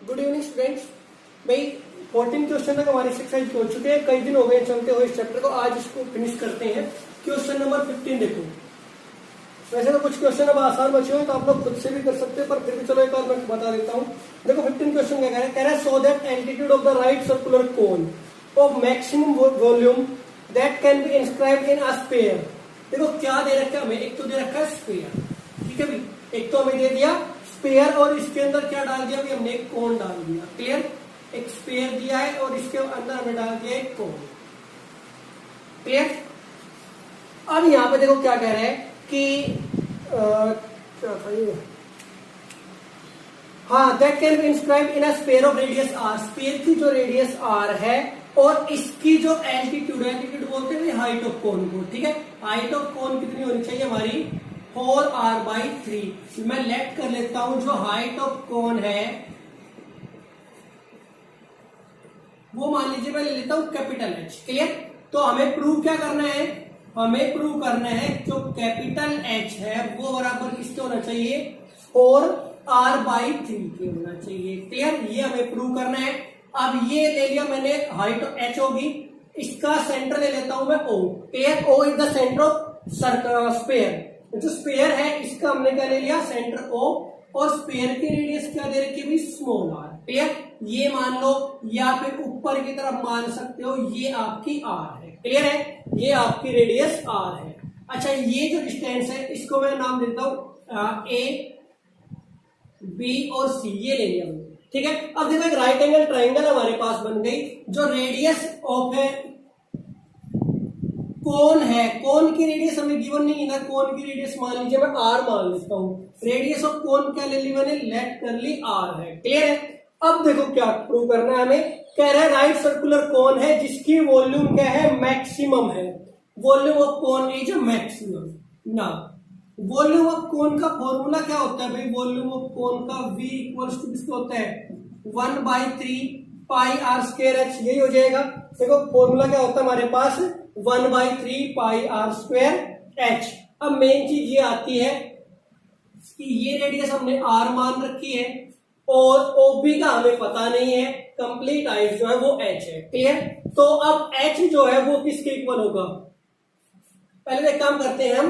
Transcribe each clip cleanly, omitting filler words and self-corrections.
Good evening students. भाई 14 question तक हमारी एक्सरसाइज हो चुके हैं, कई दिन हो गए चलते हुए इस चैप्टर को। आज इसको फिनिश करते हैं। क्वेश्चन नंबर 15 देखो। वैसे तो कुछ क्वेश्चन अब आसान बचे हुए तो आप लोग खुद से भी कर सकते हैं, पर फिर भी चलो एक और मैं बता देता हूँ। देखो 15 क्वेश्चन क्या कह रहा है, so that altitude of the right circular cone of maximum volume that can be inscribed in a sphere. देखो क्या दे रखा है हमें, एक तो दे रखा है स्फीयर, ठीक है भाई, एक तो हमें दे दिया स्फीयर और इसके अंदर क्या डाल दिया भाई, हमने एक कोन डाल दिया। क्लियर, एक स्फीयर दिया है और इसके अंदर हमने डाल दिया एक कोन। क्लियर। अब यहां पे देखो क्या कह रहे हैं कि क्या था ये, हाँ, that can be inscribed in a sphere of radius R. Sphere की जो रेडियस आर है और इसकी जो एल्टीट्यूड है, एल्टीट्यूड बोलते हैं हाइट ऑफ कोन को, ठीक है। हाइट ऑफ कोन कितनी होनी चाहिए हमारी, 4r/3। मैं लेट कर लेता हूं, जो हाइट ऑफ कोन है वो मान लीजिए मैं ले लेता हूं कैपिटल एच। क्लियर। तो हमें प्रूव क्या करना है, हमें प्रूव करना है जो कैपिटल एच है वो बराबर किसके होना चाहिए, 4r/3 के होना चाहिए। क्लियर, ये हमें प्रूव करना है। अब ये ले लिया मैंने, हाइट एच होगी, इसका सेंटर ले लेता हूं मैं O। Clear, O is the centre of sphere. जो स्फीयर है इसका हमने क्या ले लिया, सेंटर O, और स्फीयर की रेडियस क्या दे रखी है, स्मॉल r। क्लियर, ये मान लो या फिर ऊपर की तरफ मान सकते हो, ये आपकी r है। क्लियर है, ये आपकी रेडियस r है। अच्छा, ये जो डिस्टेंस है इसको मैं नाम देता हूं A, B और C, ये ले लिया हमने, ठीक है। अब देखो एक राइट एंगल ट्राइंगल हमारे पास बन गई। जो रेडियस ऑफ है कोन है, कोन की रेडियस हमें गिवन नहीं है ना, कोन की रेडियस मान लीजिए मैं r मान लेता हूं। रेडियस ऑफ कोन क्या ले ली मैंने, लेट कर ली r है। क्लियर है। अब देखो क्या प्रूव करना है हमें, कह रहा है राइट सर्कुलर कोन है जिसकी वॉल्यूम क्या है, मैक्सिमम है। Volume of cone is maximum ना। वॉल्यूम ऑफ कोन का फॉर्मूला क्या होता है भाई, वॉल्यूम ऑफ कोन का v इक्वल्स टू किसको होता है, 1/3 पाई r स्क्वायर h। यही हो जाएगा। देखो फॉर्मूला क्या होता है हमारे पास, 1/3 पाई r स्क्वायर h। अब मेन चीज ये आती है कि ये रेडियस हमने r मान रखी है और OB का हमें पता नहीं है, कंप्लीट हाइट जो है वो h है। क्लियर। तो अब h जो है वो किसके इक्वल होगा, पहले एक काम करते हैं हम।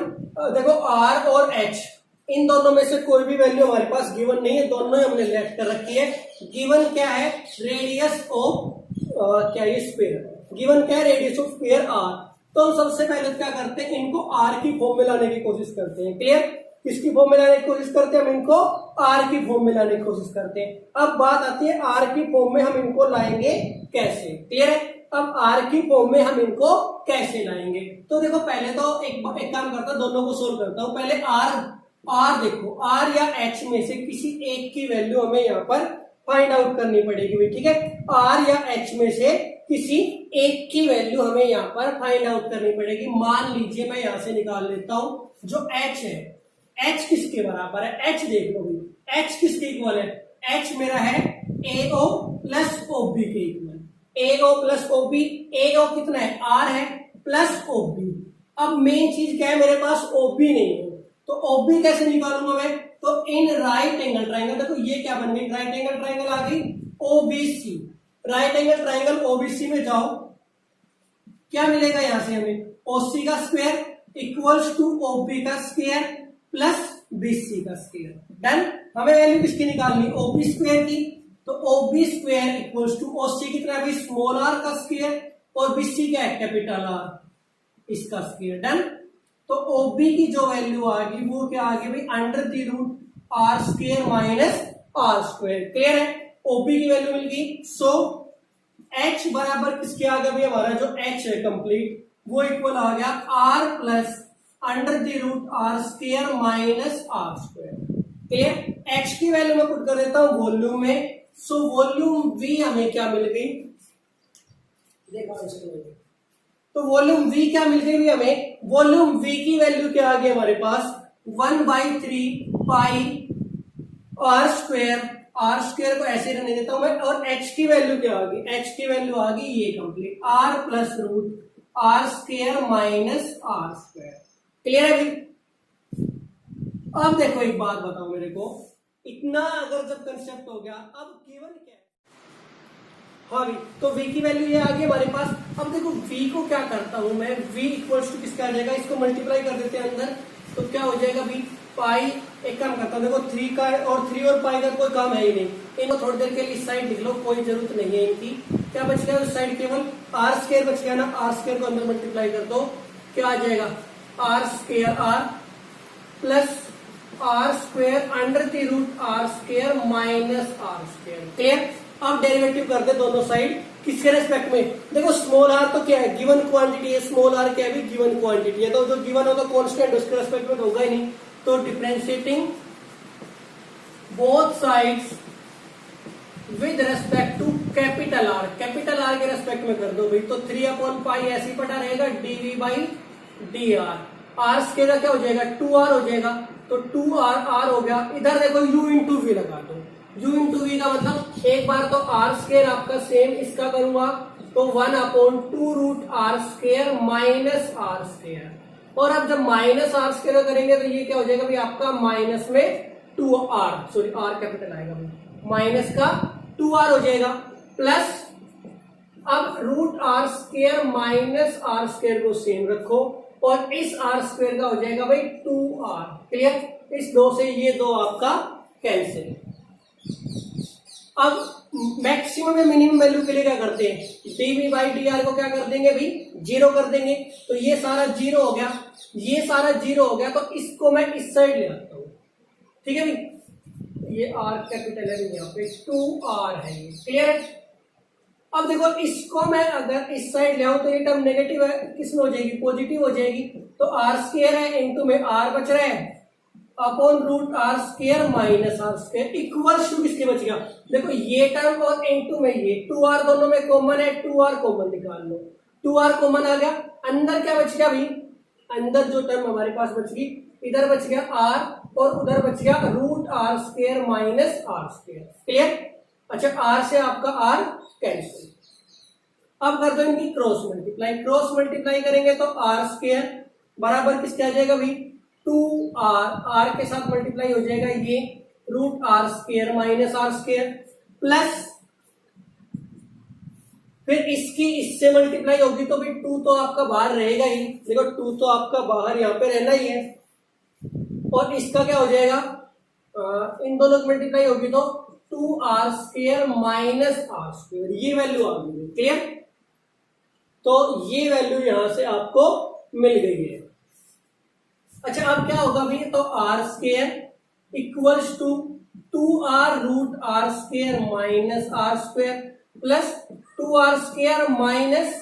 देखो r और h, इन दोनों में से कोई भी वैल्यू हमारे पास गिवन नहीं है, दोनों ही हमने लेफ्ट कर रखी है। गिवन क्या है, रेडियस ऑफ क्या ये स्फीयर, गिवन क्या है, रेडियस ऑफ स्फीयर r। तो हम सबसे पहले क्या करते हैं, इनको r की फॉर्म में लाने की कोशिश करते हैं। क्लियर, किसकी फॉर्म में लाने की कोशिश करते हैं, हम इनको r की फॉर्म में लाने की कोशिश करते हैं। अब बात आती है r की फॉर्म में हम इनको लाएंगे कैसे। क्लियर है, अब r की फॉर्म में हम इनको कैसे लाएंगे। तो देखो पहले तो एक काम करता हूं, दोनों को सोल्व करता हूं। पहले r देखो, r या h में से किसी एक की वैल्यू हमें यहाँ पर फाइंड आउट करनी पड़ेगी, ठीक है। r या h में से किसी एक की वैल्यू हमें यहाँ पर फाइंड आउट करनी पड़ेगी। मान लीजिए मैं यहाँ से निकाल लेता हूं, जो h है, h किसके बराबर है, h देख लो भाई, h किसके इक्वल है, h मेरा है AO प्लस OB के equal. AO plus OB, AO कितना है, r है, प्लस OB। अब मेन चीज क्या है, मेरे पास OB नहीं है, तो OB कैसे निकालूंगा मैं, तो इन राइट एंगल ट्राइंगल, देखो ये क्या बन गई, राइट एंगल ट्राइंगल आ गई OBC। Right angle triangle OBC में जाओ, क्या मिलेगा यहां से हमें, OC का स्क्वायर इक्वल्स टू OB का स्क्वायर प्लस BC का स्क्वायर। डन। हमें वैल्यू किसकी निकालनी, OB स्क्वायर की, तो OB square equals to OC कितना है, स्मॉल r का स्क्वायर, और BC क्या है, कैपिटल R, इसका स्क्वायर। डन। तो OB की जो वैल्यू आ गई वो क्या आ गई भाई, √r square minus r square. Clear है, OB की वैल्यू मिल गई। सो h बराबर किसके आ गया भाई, हमारा जो h है कंप्लीट वो इक्वल आ गया r plus √r square minus r square. Clear, h की वैल्यू मैं पुट कर देता हूं वॉल्यूम में। सो वॉल्यूम V हमें क्या मिल गई, देखो तो वॉल्यूम V क्या मिल गई हमें, वॉल्यूम V की वैल्यू क्या आ गई हमारे पास, 1/3 पाई r स्क्वायर को ऐसे रहने देता हूं मैं, और h की वैल्यू क्या आ गई, h की वैल्यू आ गई ये complete, r plus √r square minus r square. Clear है भाई। अब देखो एक बात बताओ मेरे को, इतना अगर जब कंसेप्ट हो गया, अब गिवन क्या है? हाँ भी, तो v की वैल्यू ये आ गई हमारे पास। अब देखो v को क्या करता हूं मैं, v इक्वल्स टू किसका आ जाएगा, इसको मल्टीप्लाई कर देते हैं अंदर, तो क्या हो जाएगा v पाई। एक काम करता हूं, देखो 3 का और 3 और पाई का कोई काम है ही नहीं, इनको थोड़ी देर के लिए इस साइड लिख लो, कोई जरूरत नहीं है इनकी। क्या बच गया उस साइड, केवल आर स्क्वायर बच गया ना, आर स्क्वायर को अंदर मल्टीप्लाई कर दो, क्या आ जाएगा R square R plus R square under the root R square minus R square. Clear? अब डेरिवेटिव कर दे दोनों साइड, किसके रेस्पेक्ट में, देखो स्मॉल आर तो क्या है, गिवन क्वांटिटी है, स्मॉल आर क्या है, गिवन क्वांटिटी है, तो जो गिवन हो तो कांस्टेंट उसके रेस्पेक्ट में तो होगा ही नहीं, तो differentiating both sides with respect to capital R के रेस्पेक्ट में कर दो भाई, तो 3/पाई ऐसी पटा रहेगा dv by D are square का क्या हो जाएगा 2r हो जाएगा, तो 2r हो गया। इधर देखो u इंटू वी लगा दो, u इंटू वी का मतलब एक बार तो आर स्क्वायर आपका सेम इसका करूंगा, तो 1/2 root R square minus R square, और अब जब माइनस आर स्क्वायर करेंगे तो ये क्या हो जाएगा भाई आपका माइनस में 2r, सॉरी r कैपिटल आएगा भाई, माइनस का 2r हो जाएगा, प्लस अब root R square minus R square को सेम रखो, और इस आर स्क्वायर का हो जाएगा भाई 2r। क्लियर? इस दो से ये दो आपका कैंसिल। अब मैक्सिमम या मिनिमम वैल्यू के लिए क्या करते हैं, dv बाई डी आर को क्या कर देंगे भाई 0 कर देंगे, तो ये सारा 0 हो गया, ये सारा 0 हो गया, तो इसको मैं इस साइड ले आता हूं। ठीक है भाई, ये r कैपिटल है यहाँ पे 2r है ये। क्लियर है? अब देखो इसको मैं अगर इस साइड ले आऊं तो ये टर्म नेगेटिव है, किसमें हो जाएगी, पॉजिटिव हो जाएगी, तो आर स्क्वायर है इनटू में r बच रहा है upon root R square minus R square equals to किसके बच गया, देखो ये टर्म और इनटू में ये 2r दोनों में कॉमन है, 2r कॉमन निकाल लो, 2r कॉमन आ गया, अंदर क्या बच गया भाई, अंदर जो टर्म हमारे पास बच गई, इधर बच गया r और उधर बच गया root R square minus R square. Clear? अच्छा, r से आपका r कैंसिल। अब कर दो इनकी क्रॉस मल्टीप्लाई करेंगे तो आर स्क्वायर बराबर किसके आ जाएगा भाई 2r, r के साथ मल्टीप्लाई हो जाएगा ये root R square minus R square, plus फिर इसकी इससे मल्टीप्लाई होगी तो भाई 2 तो आपका बाहर रहेगा ही, देखो 2 तो आपका बाहर यहाँ पे रहना ही है, और इसका क्या हो जाएगा इन दोनों की मल्टीप्लाई होगी तो 2r square minus R square, ये वैल्यू आ गई। क्लियर? तो ये वैल्यू यहां से आपको मिल गई है। अच्छा, अब क्या होगा भाई, तो R square equals to 2r root R square minus R square plus 2r square minus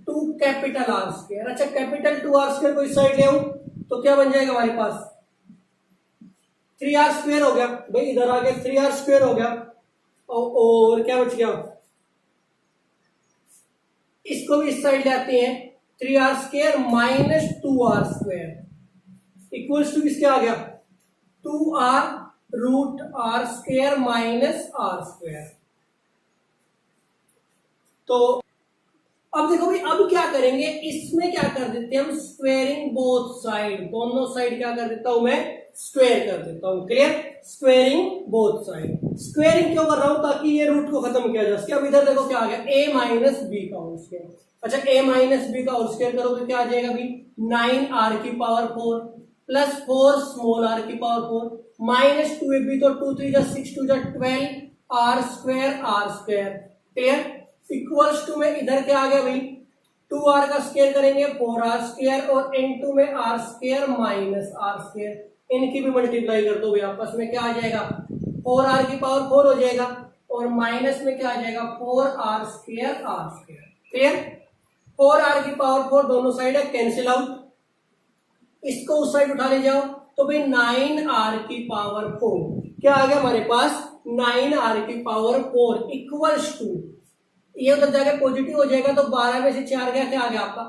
2 capital R square. अच्छा, कैपिटल 2r स्क्वायर को इस साइड ले आऊं तो क्या बन जाएगा हमारे पास 3r स्क्वायर हो गया भाई, इधर आगे 3r स्क्वायर हो गया, और क्या बच गया, इसको भी इस साइड ले आते हैं, 3r square minus 2r square equals to किसके आ गया 2r root R square minus R square. तो अब देखो भाई, अब क्या करेंगे, इसमें क्या कर देते हैं हम स्क्वेयरिंग बोथ साइड, दोनों साइड क्या कर देता हूं मैं स्क्वेयर कर देता हूं। Clear? Squaring both side. Squaring क्यों कर रहा हूं, ताकि ये रूट को खत्म किया जा सके। अब इधर देखो क्या आ गया a माइनस बी का होल स्क्वायर। अच्छा, a माइनस बी का होल स्क्वायर करोगे क्या आ जाएगा भाई 9r की पावर 4 प्लस 4 स्मॉल r की पावर 4 माइनस 2ab, तो 2 3 जा 6 2 जा 12 r square. Clear? Equals to में इधर क्या आ गया भाई 2r का स्क्वायर करेंगे 4r स्क्वायर, और इनटू में r square minus r square, इनकी भी मल्टीप्लाई कर दो भाई, आपस में क्या आ जाएगा 4r की पावर 4 हो जाएगा, और माइनस में क्या आ जाएगा 4r square r square. Clear? 4r की पावर 4 दोनों साइड है, कैंसिल आउट, इसको उस साइड उठा ले जाओ तो भाई 9r की पावर 4 क्या आ गया हमारे पास 9r की पावर 4 इक्वल्स टू, ये उधर जाके पॉजिटिव हो जाएगा तो 12 में से 4 गया, क्या आ गया आपका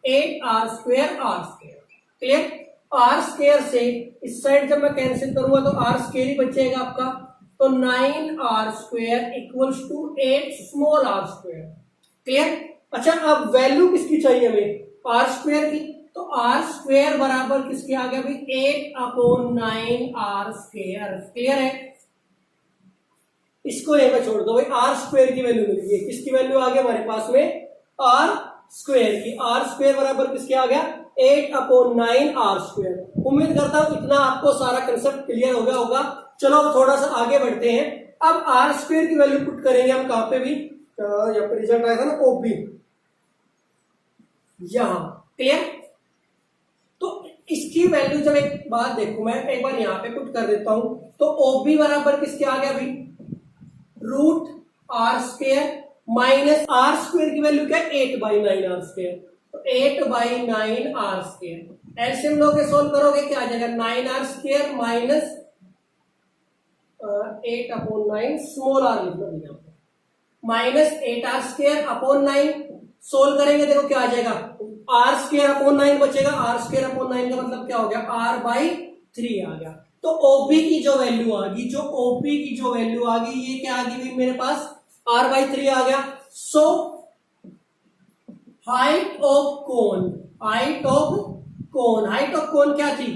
8 square R square. Clear? R square से इस साइड जब मैं कैंसिल करूंगा तो आर स्क्वायर ही बचेगा आपका, तो 9r square equals to 8 small r square. Clear? अच्छा, अब वैल्यू किसकी चाहिए हमें r स्क्वायर की, तो आर स्क्वेयर बराबर किसके आ गया भाई 8/9 आर स्क्वेयर। क्लियर है? इसको यहां पे छोड़ दो भाई, आर स्क्वेयर की वैल्यू मिल गई। किसकी वैल्यू आ गया हमारे पास में? आर स्क्वेयर की। आर स्क्वेयर बराबर किसके आ गया 8/9 आर स्क्वेयर। उम्मीद करता हूं इतना आपको सारा कंसेप्ट क्लियर हो गया होगा। चलो अब थोड़ा सा आगे बढ़ते हैं। अब आर स्क्वेयर की वैल्यू पुट करेंगे हम कहां पे भी, यहाँ पे रिजल्ट आया था ना ओबी, यहां। क्लियर? तो इसकी वैल्यू जब एक बात देखो, मैं एक बार यहां पे पुट कर देता हूं, तो ओबी बराबर किसके आ गया भाई root R square minus R square की वैल्यू क्या है 8/9 आर स्क्वेयर। तो 8/9 आर स्क्वेयर एलसीएम लोगे सोल्व करोगे क्या आ जाएगा 9 R square minus 8/9 small r लिख लो minus 8 R square upon 9। Solve करेंगे देखो क्या आ जाएगा आर स्क्वेयर अपॉन 9 बचेगा। आर स्क्वेयर अपॉन 9 का मतलब क्या हो गया r/3 आ गया। तो ओबी की जो वैल्यू आ गई, जो ओबी की जो वैल्यू आ गई ये क्या आ गई मेरे पास r/3 आ गया। So height of cone, height of cone क्या थी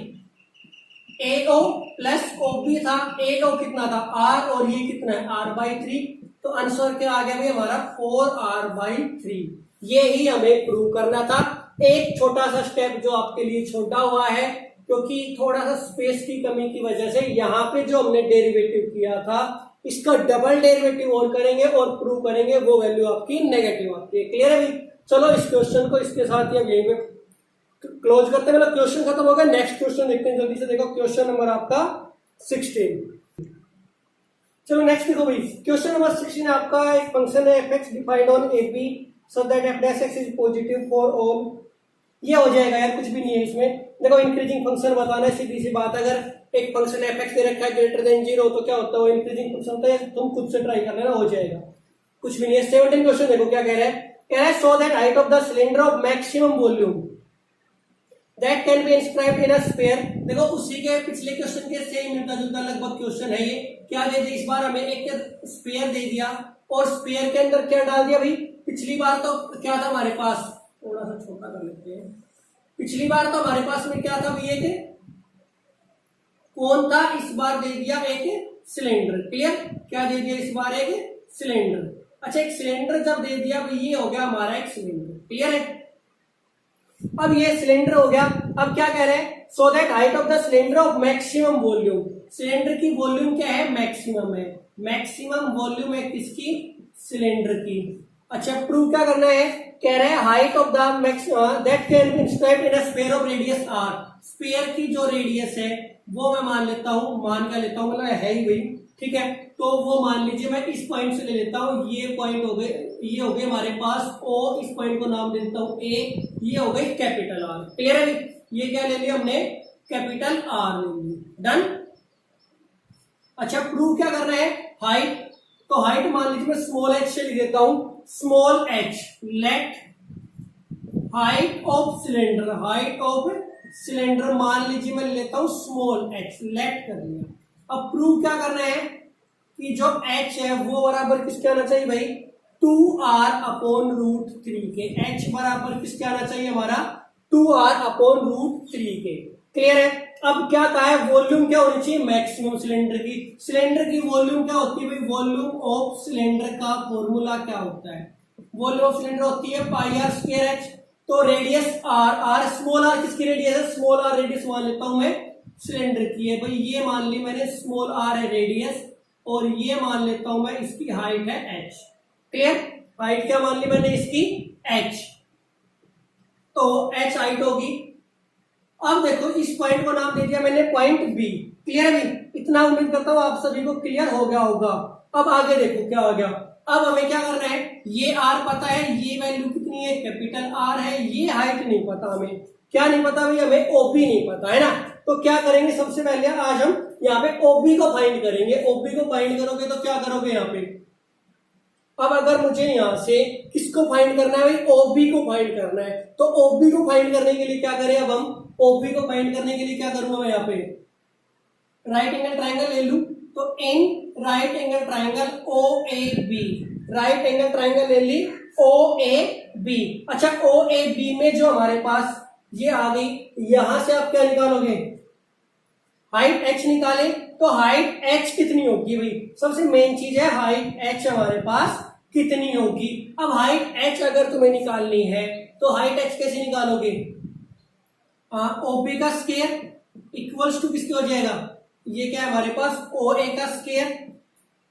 AO प्लस OB था। AO कितना था r और ये कितना है r/3। तो आंसर क्या आ गया भाई हमारा 4r/3। ये ही हमें प्रूव करना था। एक छोटा सा स्टेप जो आपके लिए छोटा हुआ है क्योंकि थोड़ा सा स्पेस की कमी की वजह से यहाँ पे जो हमने डेरिवेटिव किया था इसका डबल डेरिवेटिव और करेंगे और प्रूव करेंगे, वो वैल्यू आपकी नेगेटिव आती है। क्लियर है भाई? चलो इस क्वेश्चन को इसके साथ या यहीं पे क्लोज करते हैं। मतलब क्वेश्चन खत्म हो गया। नेक्स्ट क्वेश्चन देखते हैं जल्दी से। देखो क्वेश्चन नंबर आपका 16। चलो नेक्स्ट देखो भाई, क्वेश्चन नंबर 16 आपका एक फंक्शन है fx defined on ab so that f(x) is positive for all. ये हो जाएगा यार, कुछ भी नहीं है इसमें। देखो इंक्रीजिंग फंक्शन बताना है, सीधी सी बात। अगर एक फंक्शन fx दे रखा है ग्रेटर देन 0 तो क्या होता है वो इंक्रीजिंग फंक्शन होता है। तुम खुद से ट्राई कर लेना, हो जाएगा, कुछ भी नहीं है। 17 क्वेश्चन देखो क्या कह रहा है so that height of the cylinder of maximum volume that can be inscribed in a sphere. देखो उसी के पिछले क्वेश्चन के सेम मिलता जुलता लगभग क्वेश्चन है ये। क्या दे दिया इस बार हमें एक स्फीयर दे दिया और स्फीयर के अंदर क्या डाल दिया भाई। पिछली बार तो क्या था हमारे पास, थोड़ा सा छोटा कर लेते हैं। पिछली बार तो हमारे पास में क्या था भाई एक कौन था, इस बार दे दिया एक सिलेंडर। क्लियर? क्या दे दिया इस बार एक सिलेंडर। अच्छा एक सिलेंडर जब दे दिया भाई ये हो गया हमारा एक सिलेंडर। क्लियर है? अब ये सिलेंडर हो गया। अब क्या कह रहे हैं so that height of the cylinder of maximum volume. Cylinder की वॉल्यूम क्या है मैक्सिमम है। मैक्सिमम वॉल्यूम है किसकी सिलेंडर की। अच्छा प्रूव क्या करना है, कह रहे हैं height of the that can be inscribed in a sphere of radius r। Sphere की जो रेडियस है वो मैं मान लेता हूं, मान क्या लेता हूं मतलब है ही वही। ठीक है, तो वो मान लीजिए मैं इस पॉइंट से ले लेता हूं। ये पॉइंट हो गए, ये हो गए हमारे पास O। इस पॉइंट को नाम दे देता हूं A। ये हो गई कैपिटल R। क्लियर है? ये क्या ले लिया हमने कैपिटल R ले लिया। डन। अच्छा प्रूव क्या कर रहे हैं हाइट। तो हाइट मान लीजिए मैं स्मॉल h से लिख देता हूं small h। Let height of cylinder, height of cylinder मान लीजिए मैं लेता हूं स्मॉल h। लेट कर लिया। अब प्रूव क्या करना है कि जो h है वो बराबर किसके आना चाहिए भाई 2r/√3 के। h बराबर किसके आना चाहिए हमारा 2r/√3 के। क्लियर है? अब क्या कहा है वॉल्यूम क्या होनी चाहिए मैक्सिमम सिलेंडर की। सिलेंडर की वॉल्यूम क्या होती है भाई, वॉल्यूम ऑफ सिलेंडर का फॉर्मूला क्या होता है, वॉल्यूम ऑफ सिलेंडर होती है πr²h। तो रेडियस r स्मॉल r किसकी रेडियस है, स्मॉल r रेडियस मान लेता हूं मैं सिलेंडर की है भाई। ये मान ली मैंने स्मॉल r है रेडियस और ये मान लेता हूं मैं इसकी हाइट है h। क्लियर? हाइट क्या मान ली मैंने इसकी h, तो h हाइट होगी। अब देखो इस पॉइंट को नाम दे दिया मैंने पॉइंट B। क्लियर है? इतना उम्मीद करता हूं आप सभी को क्लियर हो गया होगा। अब आगे देखो क्या हो गया। अब हमें क्या करना है, ये r पता है, ये वैल्यू कितनी है कैपिटल R है, ये हाइट नहीं पता हमें। क्या नहीं पता भाई हमें OB नहीं पता है ना। तो क्या करेंगे सबसे पहले आज हम यहाँ पे OB को फाइंड करेंगे। OB को फाइंड करोगे तो क्या करोगे यहाँ पे। अब अगर मुझे यहां से किसको फाइंड करना है भाई OB को फाइंड करना है, तो OB को फाइंड करने के लिए क्या करें, अब हम OB को फाइंड करने के लिए क्या करूंगा मैं यहाँ पे राइट एंगल ट्राइंगल ले लूं। तो in right angle triangle OAB, right angle triangle ले ली OAB। अच्छा OAB में जो हमारे पास ये आ गई। यहां से आप क्या निकालोगे, हाइट h निकाले तो हाइट h कितनी होगी भाई, सबसे मेन चीज है हाइट h हमारे पास कितनी होगी। अब हाइट h अगर तुम्हें निकालनी है तो हाइट h कैसे निकालोगे, ओबी का स्क्वायर इक्वल्स टू किसके हो जाएगा, ये क्या है हमारे पास ओ ए का स्क्वायर,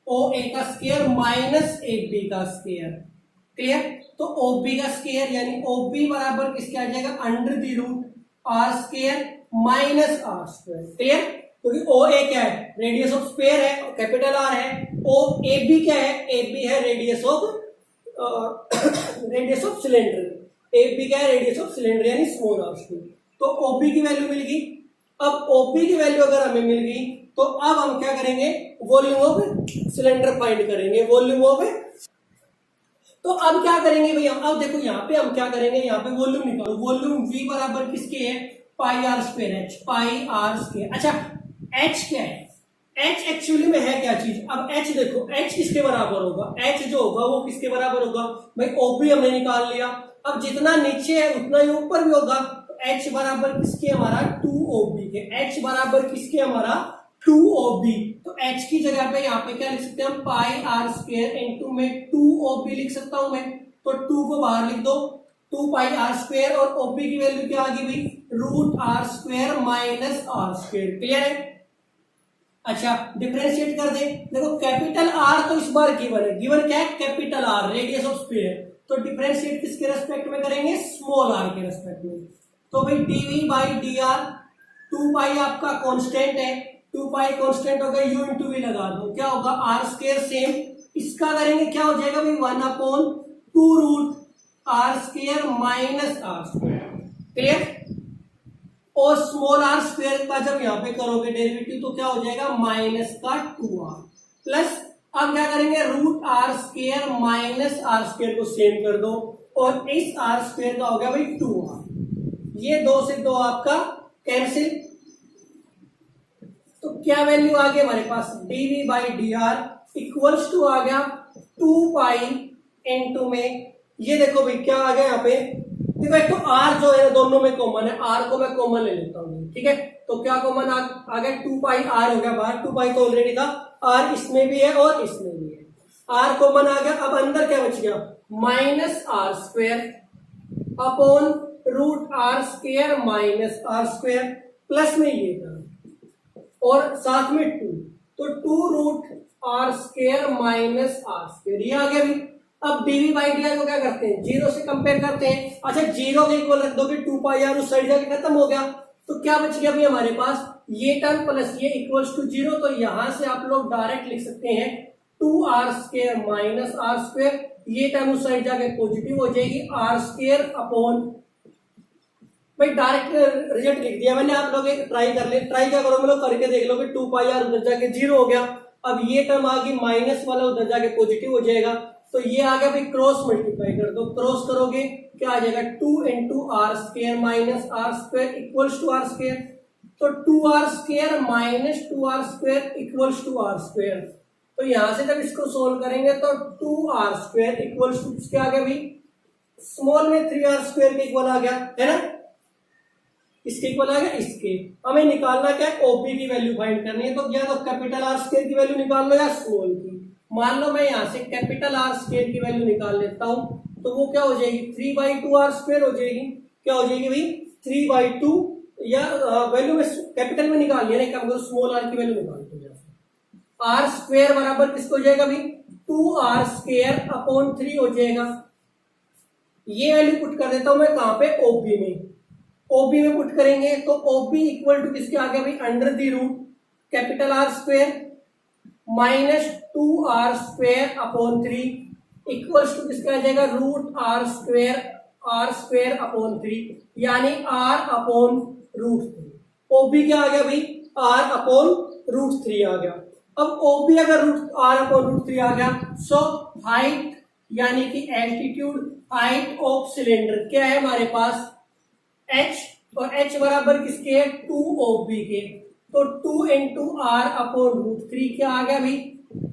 ओ ए का स्क्वायर माइनस ए बी का स्क्वायर। क्लियर, तो ओबी का स्क्वायर यानी ओबी बराबर किसके आ जाएगा, under the root R square minus R square. Clear, क्योंकि ओ ए क्या है, रेडियस ऑफ स्फीयर है, कैपिटल आर है। ओ ए बी क्या है, ए बी है radius of radius of cylinder, A B क्या है, रेडियस ऑफ सिलेंडर यानी स्मॉल आर स्क्वायर। तो ओबी की वैल्यू मिल गई। अब ओबी की वैल्यू अगर हमें मिल गई तो अब हम क्या करेंगे, वॉल्यूम ऑफ सिलेंडर फाइंड करेंगे, वॉल्यूम ऑफ। तो अब क्या करेंगे भाई हम, अब देखो यहाँ पे हम क्या करेंगे, यहाँ पे वॉल्यूम निकालो, वॉल्यूम v बराबर किसके है, pi R square H, pi R square. अच्छा h क्या है, h एक्चुअली में है क्या चीज, अब h देखो h किसके बराबर होगा, h जो होगा वो किसके बराबर होगा भाई, OB हमने निकाल लिया। अब जितना नीचे है उतना ही ऊपर भी होगा, तो h बराबर किसके हमारा 2OB के, h बराबर किसके हमारा 2OB। तो h की जगह पे यहाँ पे क्या लिख सकते हैं हम, पाई आर स्क्वायर इंटू में 2OB लिख सकता हूं मैं, तो 2 को बाहर लिख दो, 2 पाई आर स्क्वायर और OB की वैल्यू क्या आ गई भाई, root R square minus R square. Clear है। अच्छा डिफरेंशिएट कर दे, देखो कैपिटल आर तो इस बार गिवन है, गिवन क्या है, capital are radius of sphere, तो डिफरेंशिएट किसके रेस्पेक्ट में करेंगे, स्मॉल आर के रेस्पेक्ट में। तो भाई डीवी बाई डी आर, 2 पाई आपका कांस्टेंट है, 2 पाई कांस्टेंट होगा, यू इंटू वी लगा दो, क्या होगा आर स्क्वायर सेम, इसका करेंगे क्या हो जाएगा भाई 1/2 root R square minus R square. Clear, और स्मॉल आर स्क्वायर का जब यहाँ पे करोगे डेरिवेटिव तो क्या हो जाएगा माइनस का 2r प्लस, अब क्या करेंगे root R square minus R square को सेम कर दो, और इस आर स्क्वायर का हो गया भाई 2r, ये 2 से 2 आपका कैंसिल, तो क्या वैल्यू आ गई हमारे पास, dv by D R equals to आ गया 2 पाई इंटू में, ये देखो भाई क्या आ गया यहाँ पे, देखो एक तो r जो है दोनों में कॉमन है, r को मैं कॉमन ले लेता हूँ, ठीक है, तो क्या कॉमन आ गया 2 पाई r हो गया बाहर, 2 पाई तो ऑलरेडी था, r इसमें भी है और इसमें भी है, r कॉमन आ गया। अब अंदर क्या बच गया, minus R square upon root R square minus R square, plus में ये था और साथ में 2, तो 2 root R square minus R square, ये आ गया भी। अब डीवी बाई डी आर को क्या करते हैं, जीरो से कंपेयर करते हैं। अच्छा जीरो के इक्वल रख दोगे, 2 पाई आर उस साइड जाके खत्म हो गया, तो क्या बच गया भी हमारे पास, ये टर्म प्लस ये इक्वल्स टू 0, तो यहां से आप लोग डायरेक्ट लिख सकते हैं 2r square minus R square, ये टर्म उस साइड जाके पॉजिटिव हो जाएगी, आर स्क्वायर अपॉन, भाई डायरेक्ट रिजल्ट लिख दिया मैंने, आप लोग ट्राई कर ले, ट्राई क्या करो, लोग करके देख लो, 2 पाई आर उधर जाके 0 हो गया, अब ये टर्म आ गई माइनस वाला उधर जाके पॉजिटिव हो जाएगा, तो ये आ गया भाई क्रॉस मल्टीप्लाई कर दो, क्रॉस करोगे क्या आ जाएगा 2 into R square minus R square equals to R square, तो 2r square minus 2r square equals to R square, तो यहां से जब इसको सोल्व करेंगे तो 2r स्क्वायर इक्वल्स टू किसके आ गया भाई, स्मॉल में 3r स्क्वायर के इक्वल आ गया है ना, इसके इक्वल आ गया इसके। हमें निकालना क्या है, ओपी की वैल्यू फाइंड करनी है, तो या तो कैपिटल आर स्क्वायर की वैल्यू निकाल लो या स्मॉल की। मान लो मैं यहां से कैपिटल आर स्क्वायर की वैल्यू निकाल लेता हूं, तो वो क्या हो जाएगी 3/2r स्क्वायर हो जाएगी, क्या हो जाएगी भाई 3/2, या वैल्यू में कैपिटल में निकाल लिया, नहीं कम करो स्मॉल आर की वैल्यू निकाल दो, आर स्क्वायर बराबर किसको हो जाएगा भाई 2r स्क्वायर अपॉन 3 हो जाएगा, ये वैल्यू पुट कर देता हूं मैं कहां पे, ओबी में, ओबी में पुट करेंगे तो ओबी इक्वल टू किसके आ गया भाई under the root capital R square minus 2r square upon 3 equals to किसका आ जाएगा रूट आर स्क्वायर अपॉन 3, यानी r अपॉन रूट 3। ओबी क्या आ गया भाई r अपॉन रूट 3 आ गया। अब ओबी अगर रूट r अपॉन रूट 3 आ गया, सो हाइट यानी कि एल्टीट्यूड, हाइट ऑफ सिलेंडर क्या है हमारे पास h, और h बराबर किसके है 2OB के, तो 2 इंटू आर अपॉन रूट 3 क्या आ गया भाई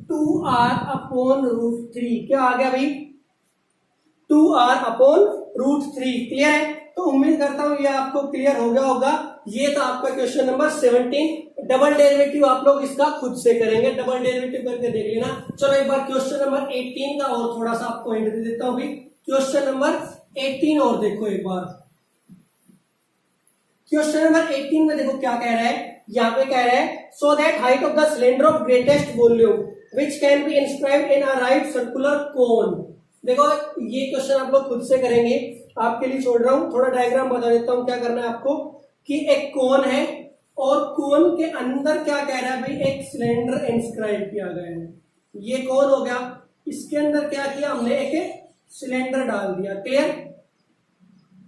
2r अपॉन रूट 3, क्या आ गया भाई 2r अपॉन रूट 3। क्लियर है। तो उम्मीद करता हूं ये आपको क्लियर हो गया होगा। ये था आपका क्वेश्चन नंबर 17। डबल डेरिवेटिव आप लोग इसका खुद से करेंगे, डबल डेरिवेटिव करके देख लेना। चलो एक बार क्वेश्चन नंबर 18 का और थोड़ा सा आपको हिंट दे देता हूं। क्वेश्चन नंबर 18 और देखो एक बार। क्वेश्चन नंबर 18 में देखो क्या कह रहा है, यहाँ पे कह रहा है so that height of the cylinder of greatest volume which can be inscribed in a right circular cone. देखो ये क्वेश्चन आप लोग खुद से करेंगे, आपके लिए छोड़ रहा हूं। थोड़ा डायग्राम बता देता हूं क्या करना है आपको, कि एक कोन है और कोन के अंदर क्या कह रहा है भाई, एक सिलेंडर इंस्क्राइब किया गया है। ये कोन हो गया, इसके अंदर क्या किया हमने, एक सिलेंडर डाल दिया। क्लियर,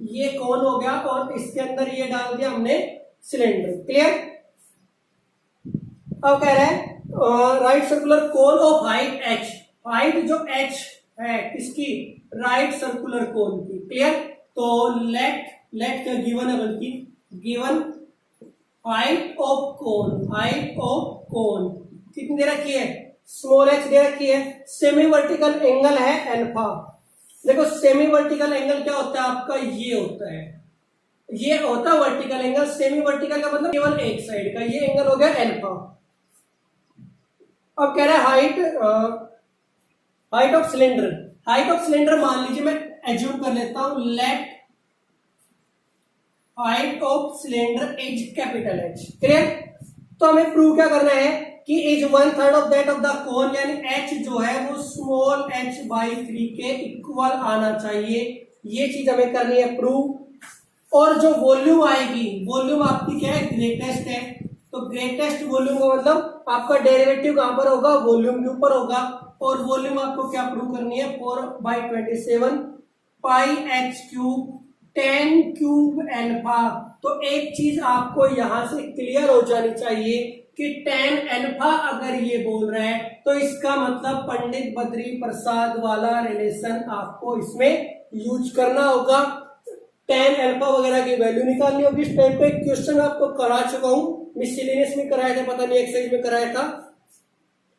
ये कोन हो गया और इसके अंदर ये डाल दिया हमने सिलेंडर। क्लियर, अब कह रहा है right circular cone of height h, height जो h है किसकी, राइट सर्कुलर कोन की। क्लियर, तो लेट क्या गिवन है, बल्कि given height of cone, height of cone कितनी दे रखी है, स्मॉल h दे रखी है। सेमी वर्टिकल एंगल है अल्फा। देखो सेमी वर्टिकल एंगल क्या होता है आपका, ये होता है, ये होता है वर्टिकल एंगल। सेमी वर्टिकल का मतलब केवल एक साइड का, ये एंगल हो गया अल्फा। अब कह रहा है height of cylinder, height of cylinder मान लीजिए मैं एज्यूम कर लेता हूं, let height of cylinder is capital H। Clear, तो हमें प्रूव क्या करना है कि is 1/3 of that of the cone, यानी h जो है वो स्मॉल h/3 के इक्वल आना चाहिए। ये चीज हमें करनी है प्रूव। और जो वॉल्यूम आएगी, वॉल्यूम आपकी क्या है, ग्रेटेस्ट है। तो ग्रेटेस्ट वॉल्यूम का मतलब आपका डेरिवेटिव कहां पर होगा, वॉल्यूम के ऊपर होगा। और वॉल्यूम आपको क्या प्रूव करनी है, 4/27 पाई h क्यूब 10 क्यूब अल्फा। तो एक चीज आपको यहां से क्लियर हो जानी चाहिए कि 10 अल्फा अगर ये बोल रहा है तो इसका मतलब पंडित बद्री प्रसाद वाला रिलेशन आपको इसमें यूज करना होगा। 10 अल्फा वगैरह की वैल्यू निकालनी होगी। इस टाइप पे क्वेश्चन आपको करा चुका हूं, मिसलेनियस में कराया था, पता नहीं एक्सरसाइज में कराया था,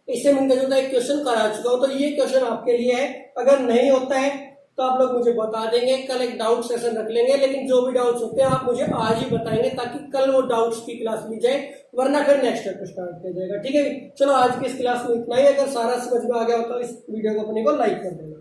इससे मिलता जुलता एक क्वेश्चन करा चुका हूं। तो ये क्वेश्चन आपके लिए है, अगर नहीं होता है तो आप लोग मुझे बता देंगे। कल एक डाउट सेशन रख लेंगे, लेकिन जो भी डाउट्स होते हैं आप मुझे आज ही बताएंगे ताकि कल वो डाउट्स की क्लास ली जाए, वरना फिर नेक्स्ट चैप्टर स्टार्ट किया जाएगा। ठीक है, चलो आज की इस क्लास में इतना ही। अगर सारा समझ में आ गया हो तो इस वीडियो को अपने को लाइक कर देना।